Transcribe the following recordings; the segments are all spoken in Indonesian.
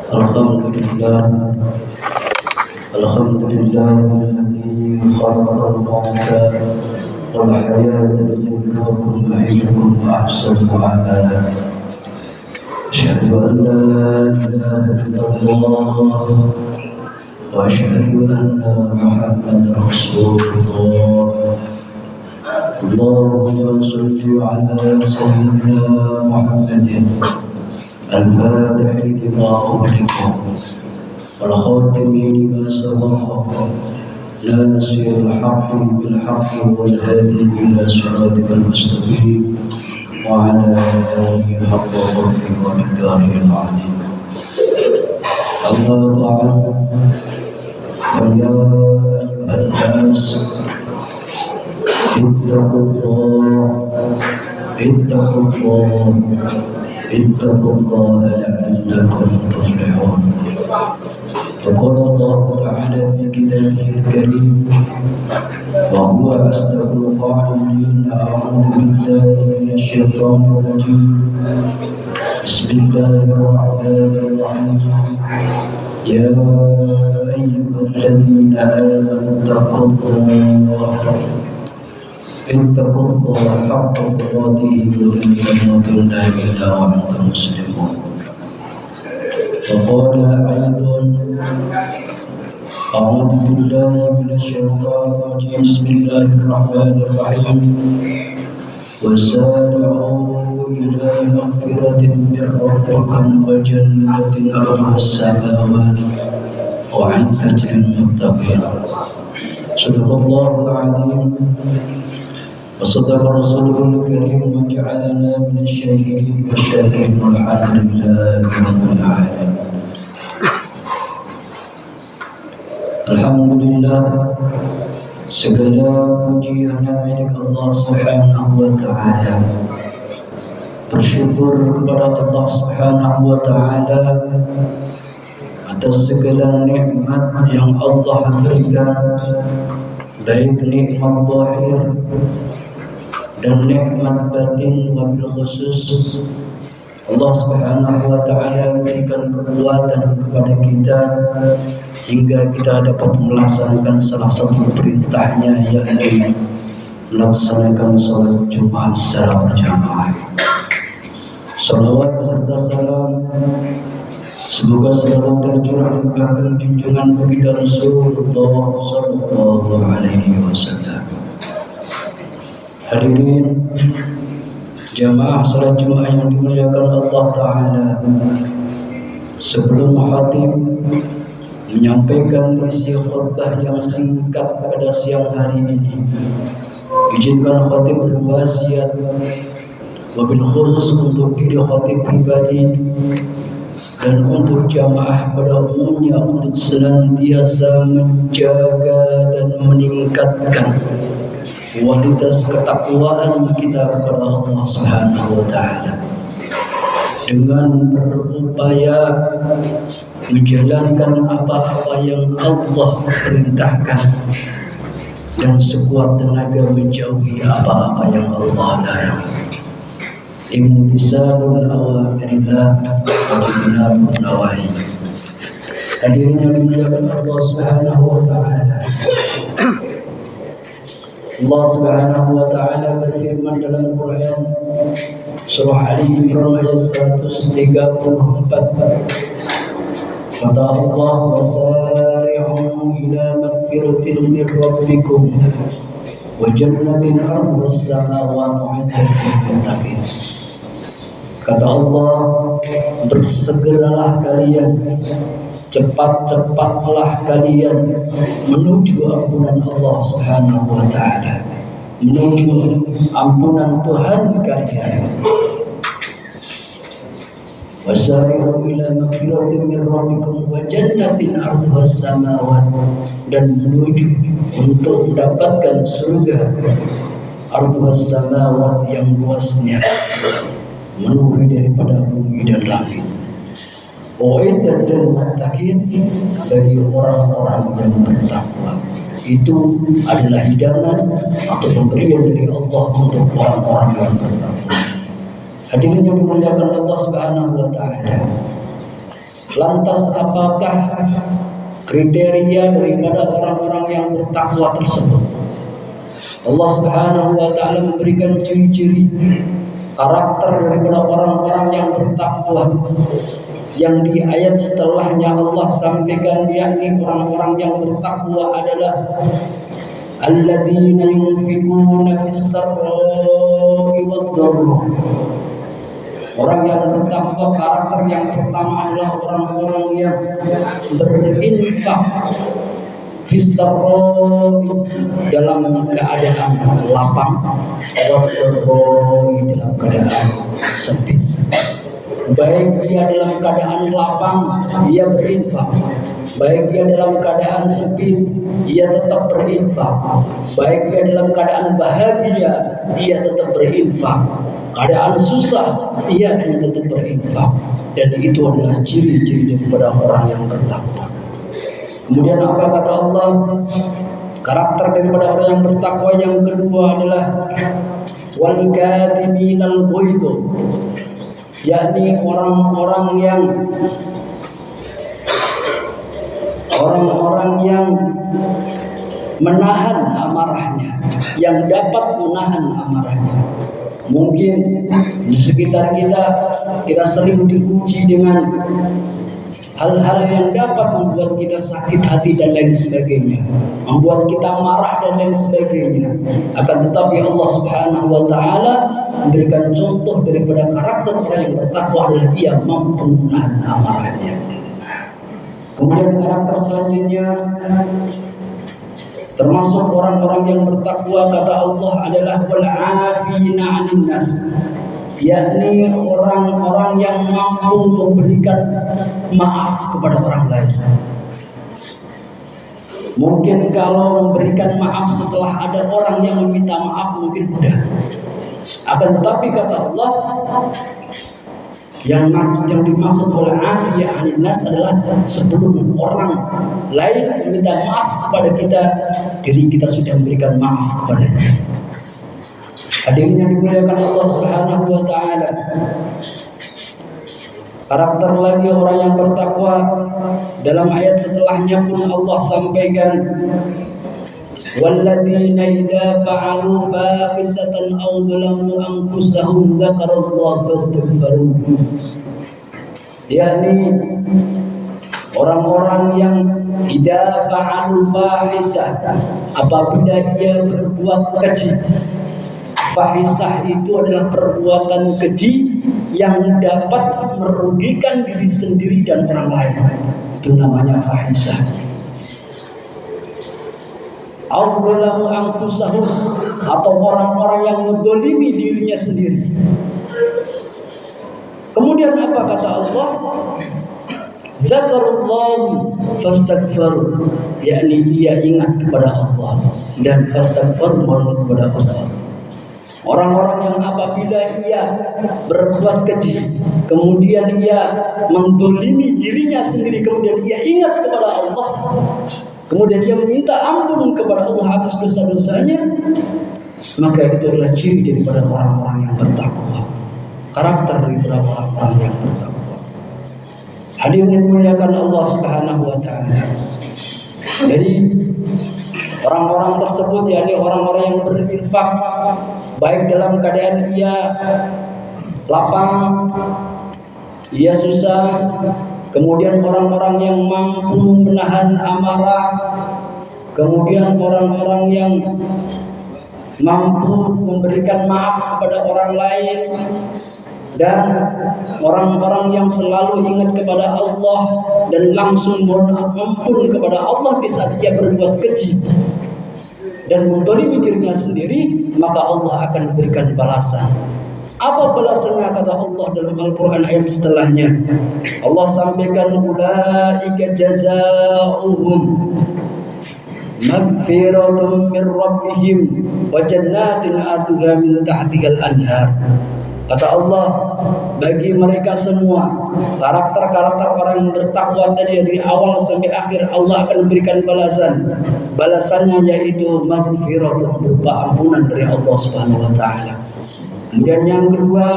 Alhamdulillah, alhamdulillahilladzi khalaqal mauta wal hayata liyabluwakum ayyukum ahsanu amala. Asyhadu an la ilaha illallah wa asyhadu anna Muhammadar Rasulullah. Allahumma shalli ala sayyidina Muhammadin الفاتح لما أغلق والخاتم لما سبق ناصر الحق بالحق والهادي إلى صراطك المستقيم وعلى آله حق قدره ومقداره العظيم. أما بعد فيا أيها الناس اتقوا الله لعلكم تفلحون. وقال الله تعالى في كتابه الكريم وهو أصدق القائلين: أعوذ بالله من الشيطان الرجيم. بسم الله الرحمن الرحيم. يا أيها الذين آمنوا اتقوا الله حق تقاته ولا تموتن إلا وأنتم مسلمون. وقال أيضا: أعوذ بالله من الشيطان الرجيم. بسم الله الرحمن الرحيم. وسارعوا إلى مغفرة من ربكم وجنة أرضها السماوات وعدت للمتقين. صدق الله العظيم وصدق رسوله الكريم وجعلنا من الشاكرين والشاكرين والحمد لله رب العالمين. Alhamdulillah, segala puji hanya milik Allah Subhanahu wa Ta'ala. Bersyukur kepada Allah Subhanahu wa Ta'ala atas segala nikmat yang Allah berikan, baik nikmat zahir dan nikmat batin. Wabil khusus Allah Subhanahu wa Ta'ala berikan kekuatan kepada kita hingga kita dapat melaksanakan salah satu perintahnya, yakni melaksanakan sholat Jumat secara berjamaah. Salawat beserta salam semoga selalu tercurah limpahkan junjungan baginda Rasulullah Sallallahu Alaihi Wasallam. Hadirin jamaah salat Jumat yang dimuliakan Allah Ta'ala, sebelum khatib menyampaikan isi khutbah yang singkat pada siang hari ini, izinkan khatib berwasiat wabil khusus untuk diri khatib pribadi dan untuk jamaah pada umumnya untuk senantiasa menjaga dan meningkatkan kualitas ketakwaan kita kepada Allah Subhanahu wa Ta'ala dengan berupaya menjalankan apa-apa yang Allah perintahkan dan sekuat tenaga menjauhi apa-apa yang Allah larang. Imtisalul awamirillah wa ijtinabun nawahi. Hadirin yang dimuliakan Allah Subhanahu wa Ta'ala, Allah Subhanahu wa Ta'ala berfirman dalam Quran surah Ali Imran ayat 134. Kata Allah: wasari'u ila magfiratin min rabbikum wa jannatin 'arduhas samawati wa'iddat lil-muttaqin. Kata Allah, bersegeralah kalian, cepat-cepatlah kalian menuju ampunan Allah Subhanahu wa Ta'ala, menuju ampunan Tuhan kalian. Wasari'u ila magfiratin min rabbikum wa jannatin 'arduhas samawati, dan menuju untuk mendapatkan surga 'arduhas samawati, yang luasnya menuju daripada bumi dan langit. Wa'iddat lil muttaqin, bagi orang-orang yang bertakwa. Itu adalah hidangan atau pemberian dari Allah untuk orang-orang yang bertakwa. Hadirin yang dimuliakan Allah Subhanahu wa Ta'ala, Lantas apakah kriteria daripada orang-orang yang bertakwa tersebut? Allah Subhanahu wa taala memberikan ciri-ciri karakter daripada orang-orang yang bertakwa yang di ayat setelahnya Allah sampaikan, yakni orang-orang yang bertakwa adalah alladzina yunfikuna fis sarra'i wad-dharra. Orang yang bertakwa, karakter yang pertama adalah orang-orang yang berinfak fis sarra'i, dalam keadaan lapang, wad-dharra'i, dalam keadaan sempit. Baik ia dalam keadaan lapang, ia berinfak. Baik ia dalam keadaan sempit, ia tetap berinfak. Baik ia dalam keadaan bahagia, ia tetap berinfak. Keadaan susah, ia pun tetap berinfak. Dan itu adalah ciri-ciri daripada orang yang bertakwa. Kemudian apa kata Allah? Karakter daripada orang yang bertakwa yang kedua adalah wal kadhiminal ghaidh, yakni orang-orang yang menahan amarahnya, yang dapat menahan amarahnya. Mungkin di sekitar kita sering diuji dengan hal-hal yang dapat membuat kita sakit hati dan lain sebagainya, membuat kita marah dan lain sebagainya. Akan tetapi Allah Subhanahu wa taala memberikan contoh daripada karakter orang yang bertakwa adalah ia mampu menahan amarahnya. Kemudian karakter selanjutnya termasuk orang-orang yang bertakwa kata Allah adalah wal 'afina 'anil nas, yakni orang-orang yang mampu memberikan maaf kepada orang lain. Mungkin kalau memberikan maaf setelah ada orang yang meminta maaf mungkin mudah. Akan tetapi kata Allah, yang dimaksud oleh afiyah anin nas adalah sebelum orang lain meminta maaf kepada kita, diri kita sudah memberikan maaf kepadanya. Hadirin yang dimuliakan Allah Subhanahu wa taala. Karakter lagi orang yang bertakwa dalam ayat setelahnya pun Allah sampaikan, walladzina idza fa'alu fahisatan aw dzalamu anfusahum dzakarallaha fastaghfiru, yakni orang-orang yang idza fa'alu fahisatan, apabila ia berbuat keji. Fahisah itu adalah perbuatan keji yang dapat merugikan diri sendiri dan orang lain. Itu namanya fahisah. Awwalamu anfusahum, atau orang-orang yang mendolimi dirinya sendiri. Kemudian apa kata Allah? Dzakarallahu fastaghfiru, yakni ia ingat kepada Allah dan fastaghfiru kepada Allah. Orang-orang yang apabila ia berbuat keji, kemudian ia mendolimi dirinya sendiri, kemudian ia ingat kepada Allah, kemudian ia meminta ampun kepada Allah atas dosa-dosanya, maka itu adalah ciri daripada orang-orang yang bertakwa, karakter daripada orang-orang yang bertakwa. Hadirin yang dimuliakan Allah Subhanahu wa taala. Jadi orang-orang tersebut, yakni orang-orang yang berinfak baik dalam keadaan ia lapang, ia susah, kemudian orang-orang yang mampu menahan amarah, kemudian orang-orang yang mampu memberikan maaf kepada orang lain, dan orang-orang yang selalu ingat kepada Allah dan langsung mohon ampun kepada Allah di saat ia berbuat keji dan mendolimi dirinya sendiri, maka Allah akan memberikan balasan. Apa balasannya kata Allah dalam Al-Quran ayat setelahnya? Allah sampaikan, ulaika jazaohum magfiratun min rabbihim wa jannatin atuha min tahtihal anhar. Kata Allah, bagi mereka semua, karakter-karakter orang yang bertakwa tadi dari awal sampai akhir, Allah akan memberikan balasan. Balasannya yaitu magfiratun, berupa ampunan dari Allah Subhanahu wa taala. Kemudian yang kedua,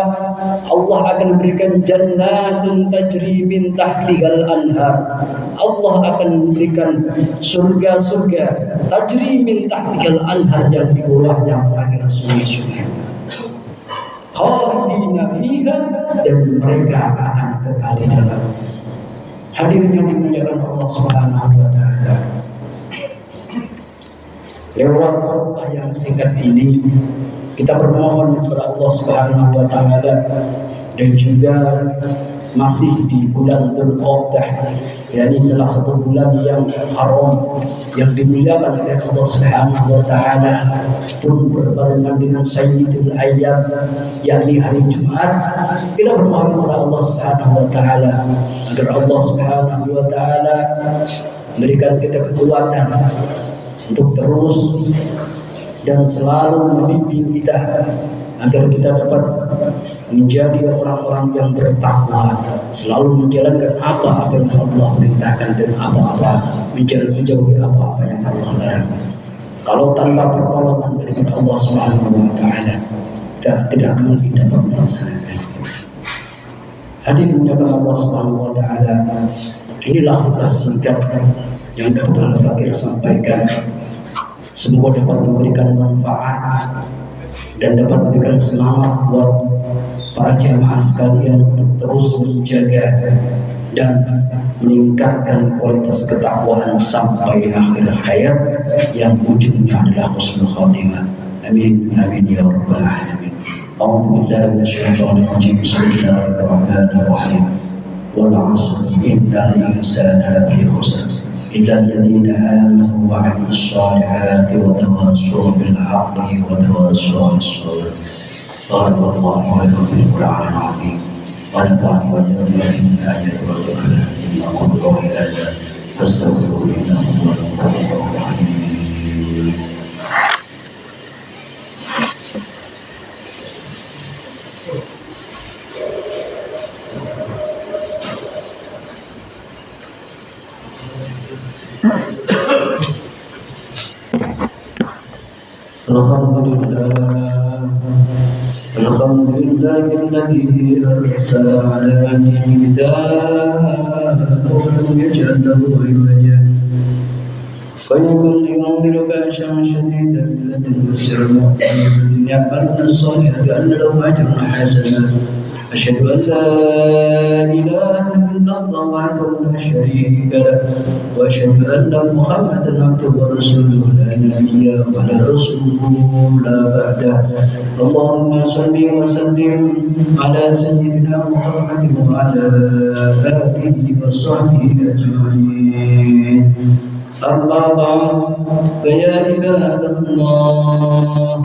Allah akan berikan jannatun tajri min tahtihal anhar. Allah akan memberikan surga-surga tajri min tahtihal anhar, yang di bawahnya mengalir sungai-sungai. Khalidina fiha, dan mereka akan kekal di dalam. Hadirin yang dimuliakan Allah Subhanahu wa taala. Lewat khutbah yang singkat ini, kita bermohon kepada Allah Subhanahu wa taala, dan juga masih di bulan Dzulqa'dah, yakni salah satu bulan yang haram yang dimuliakan oleh Allah Subhanahu wa taala, pun berbarengan dengan Sayyidul Ayyam, yakni hari Jumat. Kita bermohon kepada Allah Subhanahu wa taala agar Allah Subhanahu wa taala memberikan kita kekuatan untuk terus dan selalu membimbing kita agar kita dapat menjadi orang-orang yang bertakwa, selalu menjalankan apa-apa yang Allah perintahkan dan apa-apa menjauhi apa-apa yang Allah larang. Kalau tanpa pertolongan dari Allah Subhanahu wa taala, kita tidak mungkin dapat melaksanakan. Hadirin yang Allah Subhanahu wa taala, inilah khutbah singkat yang Dr. Al-Fakir sampaikan. Semoga dapat memberikan manfaat dan dapat memberikan semangat buat para jamaah sekalian untuk terus menjaga dan meningkatkan kualitas ketakwaan sampai akhir hayat, yang ujungnya adalah husnul khatimah. Amin amin ya rabbal alamin. A'udzu billahi minasyaitonir rajim. Bismillahirrahmanirrahim. Wal 'asri innal insana lafi khusr إلا الذين آمنوا وعملوا الصالحات وتواصوا بالحق وتواصوا بالصبر. قال الله في القرآن العظيم ونفعني وإياكم من الآيات والذكر الحكيم. أقول قولي هذا فاستغفروه إنه هو الغفور الرحيم. Alhamdulillah alladzi arsala ala abdihi kitaban ولم يجعل له عوجا قيما لينذر بأسا شديدا من لدنه ويبشر المؤمنين الذين يعملون الصالحات أن لهم أجرا حسنا. أشهد أن لا إله إلا الله وحده لا شريك له وأشهد أن محمدا عبده ورسوله لا نبي ولا رسول بعده. اللهم صل وسلم على سيدنا محمد وعلى آله وصحبه أجمعين. أما بعد، فيا عباد الله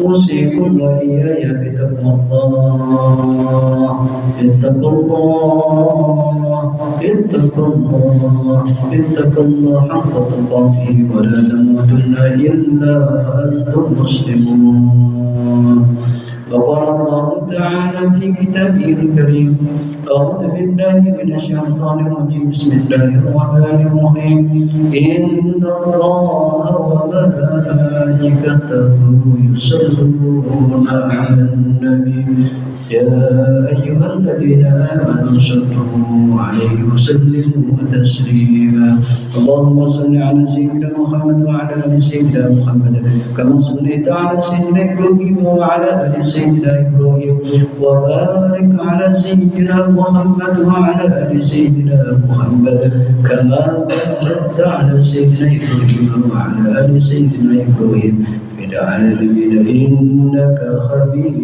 أوصيكم وإياي بتقوى الله. اتقوا الله اتقوا الله اتقوا الله حق تقاته ولا تموتن إلا وأنتم مسلمون. وقال الله تعالى في كتابه الكريم: أعوذ بالله من الشيطان الرجيم. بسم الله الرحمن الرحيم. إن الله وملائكته يصلون على النبي يا أيها الذين آمنوا صلوا عليه وسلموا تسليما. اللهم صل على سيدنا محمد وعلى آل سيدنا محمد كما صليت على سيدنا إبراهيم وعلى آل سيدنا إبراهيم وبارك على سيدنا محمد وعلى آل سيدنا محمد كما باركت على سيدنا إبراهيم وعلى آل سيدنا إبراهيم في العالمين إنك حميد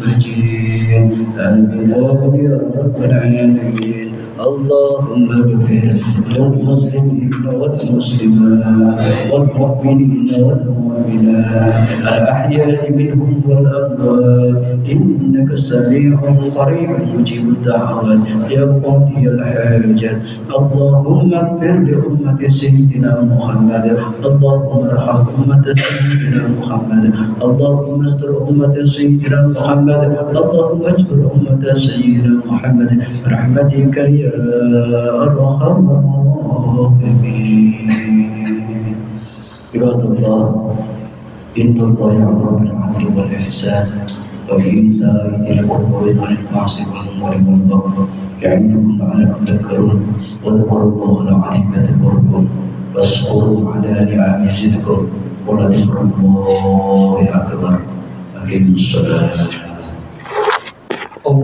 مجيد. آمين يا رب العالمين. اللهم اغفر للمسلمين والمسلمات والمؤمنين والمؤمنات الأحياء منهم والأموات إنك سميع قريب مجيب الدعوات يا قاضي الحاجات. اللهم اغفر لأمة سيدنا محمد. اللهم ارحم أمة سيدنا محمد. اللهم استر أمة سيدنا محمد. اللهم اجبر أمة سيدنا محمد برحمتك يا أرحم الراحمين. عباد الله، إن الله يأمر بالعدل والإحسان وإيتاء ذي القربى وينهى عن الفحشاء والمنكر والبغي يعظكم لعلكم تذكرون واذكروا الله العظيم يذكركم واشكروا على نعمه يزدكم ولذكر الله أكبر. أقيموا الصلاة.